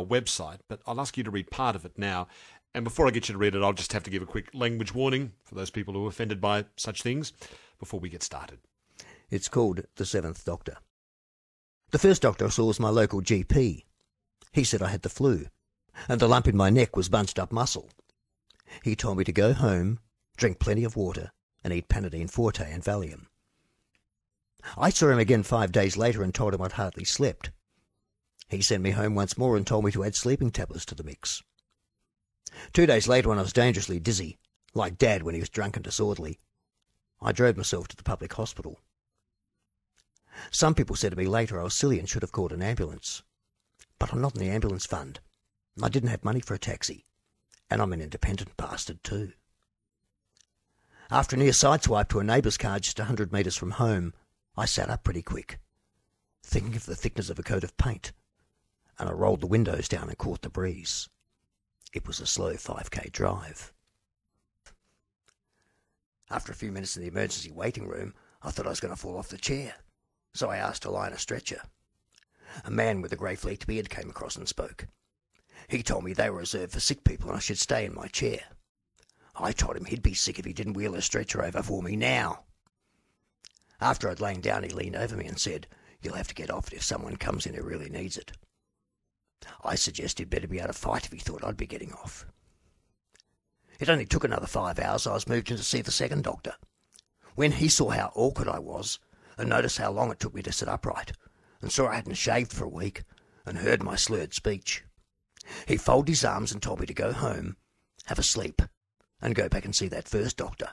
website, but I'll ask you to read part of it now. And before I get you to read it, I'll just have to give a quick language warning for those people who are offended by such things before we get started. It's called The Seventh Doctor. The first doctor I saw was my local GP. He said I had the flu, and the lump in my neck was bunched up muscle. He told me to go home, drink plenty of water, and eat Panadeine Forte and Valium. I saw him again 5 days later and told him I'd hardly slept. He sent me home once more and told me to add sleeping tablets to the mix. 2 days later, when I was dangerously dizzy, like Dad when he was drunk and disorderly, I drove myself to the public hospital. Some people said to me later I was silly and should have called an ambulance. But I'm not in the ambulance fund. I didn't have money for a taxi. And I'm an independent bastard too. After a near sideswipe to a neighbour's car just 100 metres from home, I sat up pretty quick, thinking of the thickness of a coat of paint, and I rolled the windows down and caught the breeze. It was a slow 5k drive. After a few minutes in the emergency waiting room, I thought I was going to fall off the chair, so I asked to lie in a stretcher. A man with a grey flecked beard came across and spoke. He told me they were reserved for sick people and I should stay in my chair. I told him he'd be sick if he didn't wheel a stretcher over for me now. After I'd lain down, he leaned over me and said, "You'll have to get off it if someone comes in who really needs it." I suggested he'd better be able to fight if he thought I'd be getting off. It only took another 5 hours. I was moved in to see the second doctor. When he saw how awkward I was, and noticed how long it took me to sit upright, and saw I hadn't shaved for a week, and heard my slurred speech, he folded his arms and told me to go home, have a sleep, and go back and see that first doctor.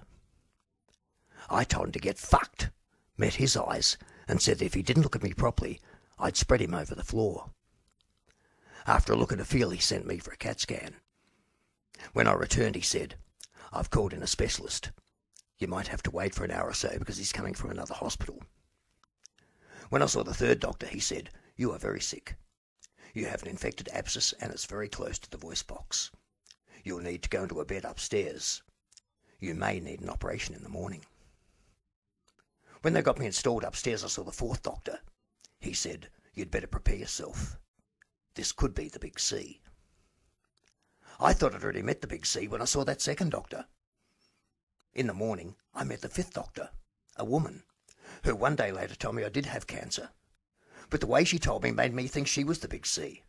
I told him to get fucked, met his eyes, and said that if he didn't look at me properly, I'd spread him over the floor. After a look and a feel, he sent me for a CAT scan. When I returned, he said, "I've called in a specialist. You might have to wait for an hour or so because he's coming from another hospital." When I saw the third doctor, he said, "You are very sick. You have an infected abscess and it's very close to the voice box. You'll need to go into a bed upstairs. You may need an operation in the morning." When they got me installed upstairs, I saw the fourth doctor. He said, "You'd better prepare yourself. This could be the Big C." I thought I'd already met the Big C when I saw that second doctor. In the morning, I met the fifth doctor, a woman, who 1 day later told me I did have cancer. But the way she told me made me think she was the Big C.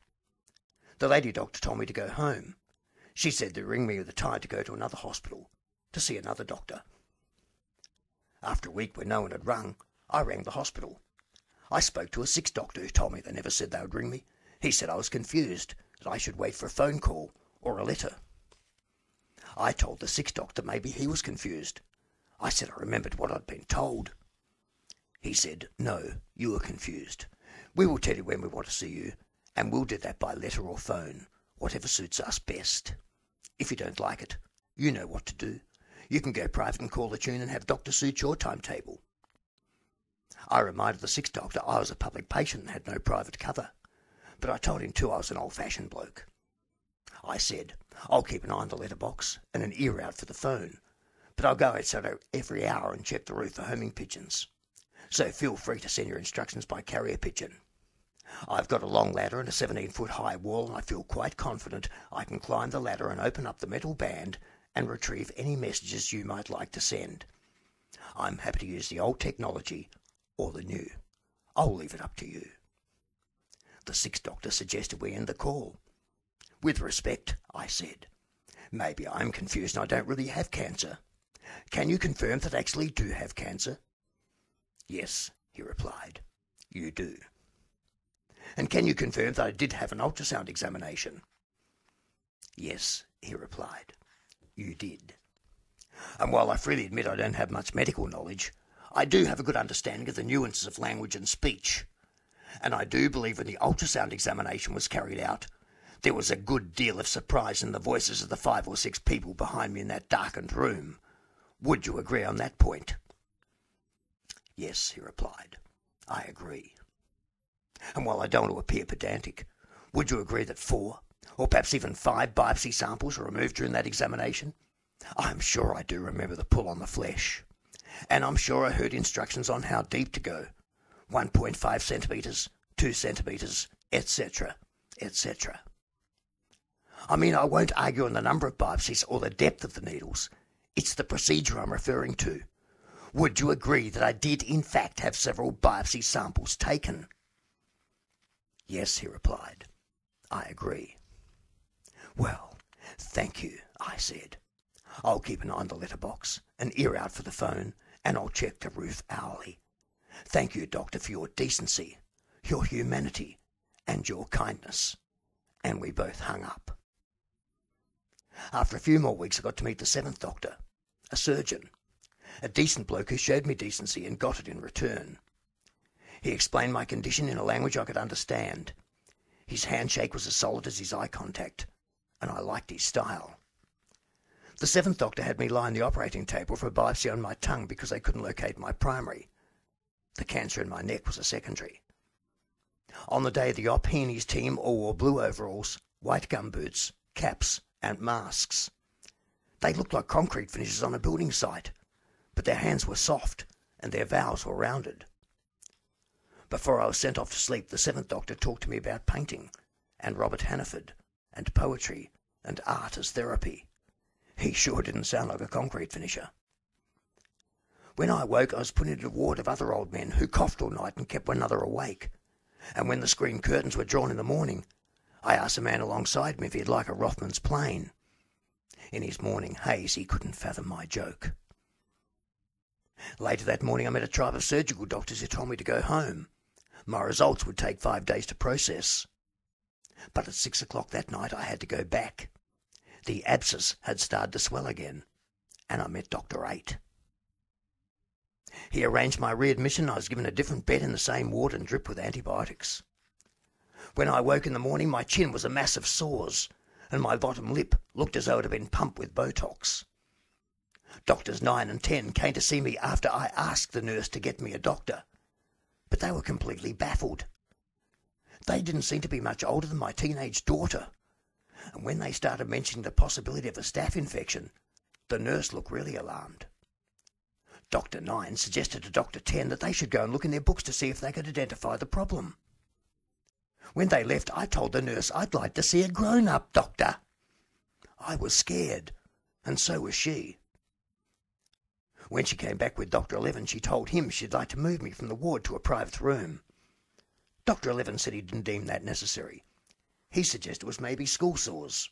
The lady doctor told me to go home. She said to ring me with the time to go to another hospital, to see another doctor. After a week when no one had rung, I rang the hospital. I spoke to a sixth doctor who told me they never said they would ring me. He said I was confused, that I should wait for a phone call or a letter. I told the sixth doctor maybe he was confused. I said I remembered what I'd been told. He said, "No, you were confused. We will tell you when we want to see you, and we'll do that by letter or phone, whatever suits us best. If you don't like it, you know what to do. You can go private and call the tune and have doctor suit your timetable." I reminded the sixth doctor I was a public patient and had no private cover, but I told him too I was an old-fashioned bloke. I said, "I'll keep an eye on the letterbox and an ear out for the phone, but I'll go outside every hour and check the roof for homing pigeons. So feel free to send your instructions by carrier pigeon. I've got a long ladder and a 17-foot high wall, and I feel quite confident I can climb the ladder and open up the metal band and retrieve any messages you might like to send. I'm happy to use the old technology or the new. I'll leave it up to you." The sixth doctor suggested we end the call. "With respect," I said, "maybe I'm confused and I don't really have cancer. Can you confirm that I actually do have cancer?" "Yes," he replied, "you do." "And can you confirm that I did have an ultrasound examination?" "Yes," he replied, "you did. And while I freely admit I don't have much medical knowledge, I do have a good understanding of the nuances of language and speech. And I do believe when the ultrasound examination was carried out, there was a good deal of surprise in the voices of the 5 or 6 people behind me in that darkened room. Would you agree on that point?" "Yes," he replied, "I agree. And while I don't want to appear pedantic, would you agree that 4, or perhaps even 5 biopsy samples were removed during that examination? I'm sure I do remember the pull on the flesh. And I'm sure I heard instructions on how deep to go. 1.5 centimetres, 2 centimetres, etc., etc." I mean, I won't argue on the number of biopsies or the depth of the needles. It's the procedure I'm referring to. Would you agree that I did in fact have several biopsy samples taken? Yes, he replied. I agree. Well, thank you, I said. I'll keep an eye on the letterbox, an ear out for the phone, and I'll check the roof hourly. Thank you, Doctor, for your decency, your humanity, and your kindness. And we both hung up. After a few more weeks, I got to meet the seventh doctor, a surgeon, a decent bloke who showed me decency and got it in return. He explained my condition in a language I could understand. His handshake was as solid as his eye contact, and I liked his style. The seventh doctor had me lie on the operating table for a biopsy on my tongue because they couldn't locate my primary. The cancer in my neck was a secondary. On the day of the op, he and his team all wore blue overalls, white gumboots, caps, and masks. They looked like concrete finishes on a building site, but their hands were soft and their valves were rounded. Before I was sent off to sleep, the seventh doctor talked to me about painting and Robert Hannaford and poetry and art as therapy. He sure didn't sound like a concrete finisher. When I woke, I was put into a ward of other old men who coughed all night and kept one another awake. And when the screen curtains were drawn in the morning, I asked a man alongside me if he'd like a Rothman's plane. In his morning haze, he couldn't fathom my joke. Later that morning, I met a tribe of surgical doctors who told me to go home. My results would take 5 days to process. But at 6 o'clock that night, I had to go back. The abscess had started to swell again, and I met Dr. 8. He arranged my readmission. I was given a different bed in the same ward and dripped with antibiotics. When I woke in the morning, my chin was a mass of sores, and my bottom lip looked as though it had been pumped with Botox. Doctors 9 and 10 came to see me after I asked the nurse to get me a doctor, but they were completely baffled. They didn't seem to be much older than my teenage daughter, and when they started mentioning the possibility of a staph infection, the nurse looked really alarmed. Dr. 9 suggested to Dr. 10 that they should go and look in their books to see if they could identify the problem. When they left, I told the nurse I'd like to see a grown-up doctor. I was scared, and so was she. When she came back with Dr. 11, she told him she'd like to move me from the ward to a private room. Dr. 11 said he didn't deem that necessary. He suggested it was maybe school sores.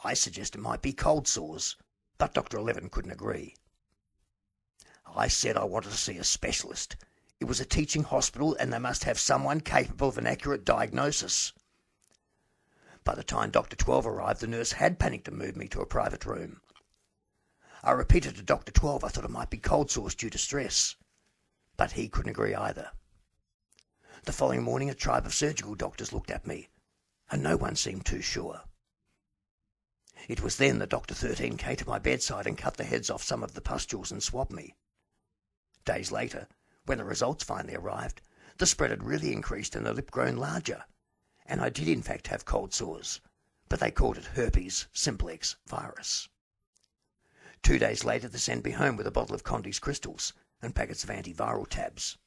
I suggested it might be cold sores, but Dr. 11 couldn't agree. I said I wanted to see a specialist. It was a teaching hospital and they must have someone capable of an accurate diagnosis. By the time Dr. 12 arrived, the nurse had panicked and moved me to a private room. I repeated to Dr. 12 I thought it might be cold sores due to stress, but he couldn't agree either. The following morning, a tribe of surgical doctors looked at me, and no one seemed too sure. It was then that Dr. 13 came to my bedside and cut the heads off some of the pustules and swabbed me. Days later, when the results finally arrived, the spread had really increased and the lip grown larger, and I did in fact have cold sores, but they called it herpes simplex virus. 2 days later, they sent me home with a bottle of Condy's crystals and packets of antiviral tabs.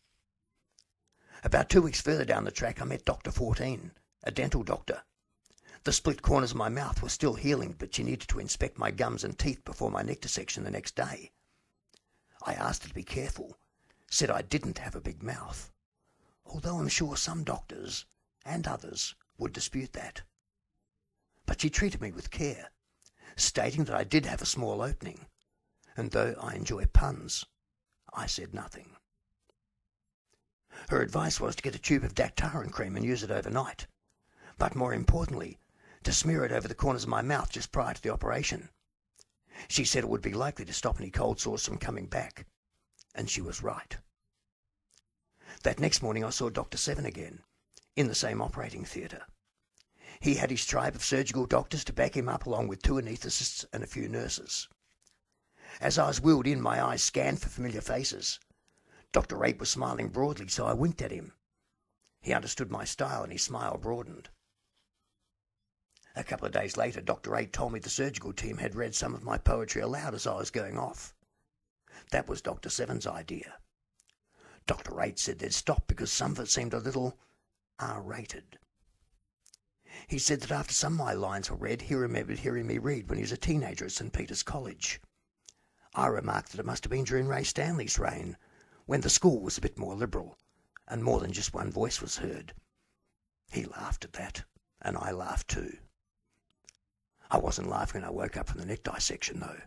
About 2 weeks further down the track, I met Dr. 14, a dental doctor. The split corners of my mouth were still healing, but she needed to inspect my gums and teeth before my neck dissection the next day. I asked her to be careful, said I didn't have a big mouth, although I'm sure some doctors and others would dispute that. But she treated me with care, stating that I did have a small opening, and though I enjoy puns, I said nothing. Her advice was to get a tube of Dactarin cream and use it overnight, but more importantly, to smear it over the corners of my mouth just prior to the operation. She said it would be likely to stop any cold sores from coming back, and she was right. That next morning I saw Dr. 7 again, in the same operating theatre. He had his tribe of surgical doctors to back him up, along with 2 anaesthetists and a few nurses. As I was wheeled in, my eyes scanned for familiar faces. Dr. 8 was smiling broadly, so I winked at him. He understood my style and his smile broadened. A couple of days later, Dr. 8 told me the surgical team had read some of my poetry aloud as I was going off. That was Dr. 7's idea. Dr. 8 said they'd stop because some of it seemed a little R-rated. He said that after some of my lines were read, he remembered hearing me read when he was a teenager at St. Peter's College. I remarked that it must have been during Ray Stanley's reign, when the school was a bit more liberal, and more than just one voice was heard. He laughed at that, and I laughed too. I wasn't laughing when I woke up from the neck dissection, though.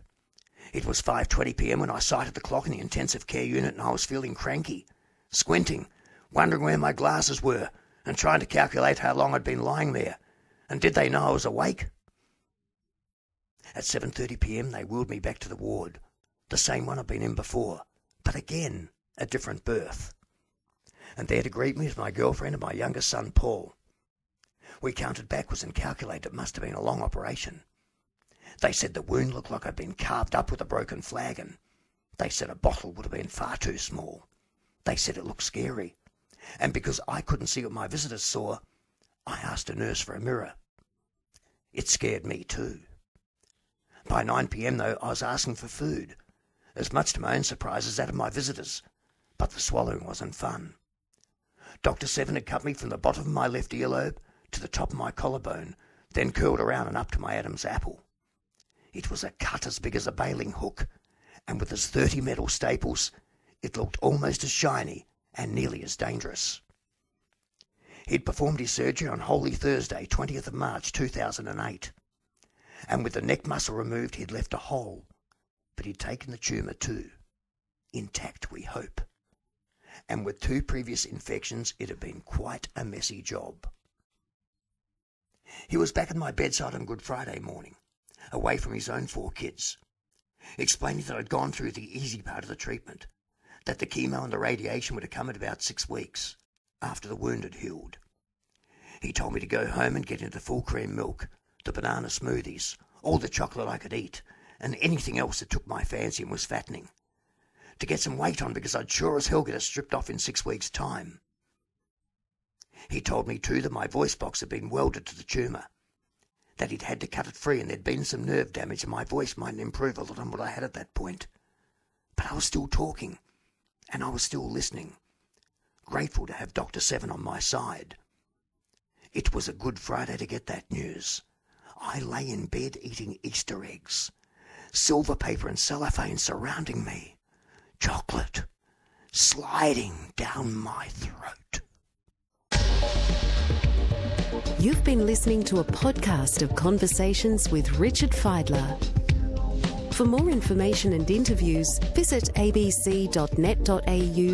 It was 5:20 p.m. when I sighted the clock in the intensive care unit, and I was feeling cranky, squinting, wondering where my glasses were, and trying to calculate how long I'd been lying there, and did they know I was awake? At 7:30 p.m. they wheeled me back to the ward, the same one I'd been in before, but again, a different berth. And there to greet me was my girlfriend and my youngest son, Paul. We counted backwards and calculated it must have been a long operation. They said the wound looked like I'd been carved up with a broken flagon. They said a bottle would have been far too small. They said it looked scary. And because I couldn't see what my visitors saw, I asked a nurse for a mirror. It scared me too. By 9 p.m, though, I was asking for food, as much to my own surprise as that of my visitors, but the swallowing wasn't fun. Dr. Seven had cut me from the bottom of my left earlobe to the top of my collarbone, then curled around and up to my Adam's apple. It was a cut as big as a baling hook, and with its 30 metal staples, it looked almost as shiny and nearly as dangerous. He'd performed his surgery on Holy Thursday, 20th of March 2008, and with the neck muscle removed he'd left a hole, but he'd taken the tumour too, intact we hope, and with 2 previous infections it had been quite a messy job. He was back at my bedside on Good Friday morning, away from his own 4 kids, explaining that I'd gone through the easy part of the treatment, that the chemo and the radiation would have come in about 6 weeks, after the wound had healed. He told me to go home and get into full cream milk, the banana smoothies, all the chocolate I could eat, and anything else that took my fancy and was fattening, to get some weight on because I'd sure as hell get it stripped off in 6 weeks' time. He told me too that my voice box had been welded to the tumour, that he'd had to cut it free and there'd been some nerve damage and my voice mightn't improve a lot on what I had at that point. But I was still talking, and I was still listening, grateful to have Dr. Seven on my side. It was a Good Friday to get that news. I lay in bed eating Easter eggs, silver paper and cellophane surrounding me, chocolate sliding down my throat. You've been listening to a podcast of Conversations with Richard Fidler. For more information and interviews, visit abc.net.au/podcasts.